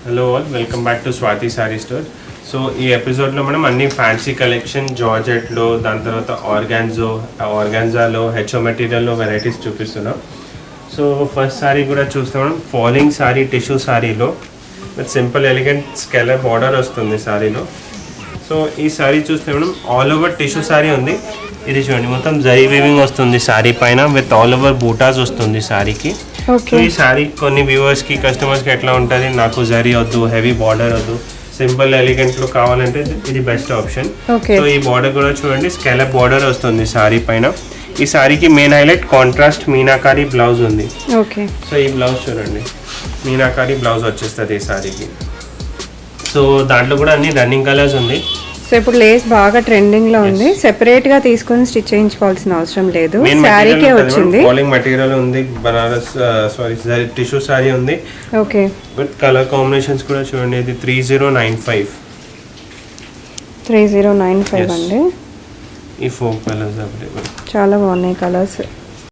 Hello all, welcome back to Swathi sari store. So ఈ ఎపిసోడ్లో మనం అన్ని ఫ్యాన్సీ కలెక్షన్ జార్జెట్లో, దాని తర్వాత ఆర్గాన్జాలో, హెచ్ఓ మెటీరియల్లో వెరైటీస్ చూపిస్తున్నాం. సో ఫస్ట్ సారీ కూడా చూస్తాం మనం, ఫాలింగ్ సారీ టిష్యూ సారీలో with simple elegant scallop border వస్తుంది సారీలో. సో ఈ సారీ చూస్తే మనం ఆల్ ఓవర్ టిష్యూ సారీ ఉంది. ఇది చూడండి, మొత్తం జరీ వీవింగ్ వస్తుంది సారీ పైన, విత్ ఆల్ ఓవర్ బూటాస్ వస్తుంది సారీకి. సో ఈ సారీ కొన్ని వ్యూవర్స్కి, కస్టమర్స్కి ఎట్లా ఉంటుంది, నాకు జరీ వద్దు, హెవీ బార్డర్ వద్దు, సింపుల్ ఎలిగెంట్లో కావాలంటే ఇది బెస్ట్ ఆప్షన్. సో ఈ బార్డర్ కూడా చూడండి, స్కెలప్ బార్డర్ వస్తుంది సారీ పైన. ఈ సారీకి main highlight contrast meenakari blouse ఉంది. సో ఈ బ్లౌజ్ చూడండి, మీనాకారి బ్లౌజ్ వచ్చేస్తుంది ఈ సారీకి. సో దాంట్లో కూడా అన్ని రన్నింగ్ కలర్స్ ఉంది. సో ఇప్పుడు లేస్ బాగా ట్రెండింగ్ లో ఉంది, సెపరేట్ గా తీసుకొని స్టిచ్ చేయించుకోవాల్సిన అవసరం లేదు, సారీకే వచ్చింది. ఫాలింగ్ మెటీరియల్ ఉంది, బనారస్ టిష్యూ సారీ ఉంది. ఓకే, బట్ కలర్ కాంబినేషన్స్ కూడా చూడండి, ఇది 3095 అండి. ఈ 4 కలర్స్ అవైలబుల్, చాలా బాగున్నాయి కలర్స్.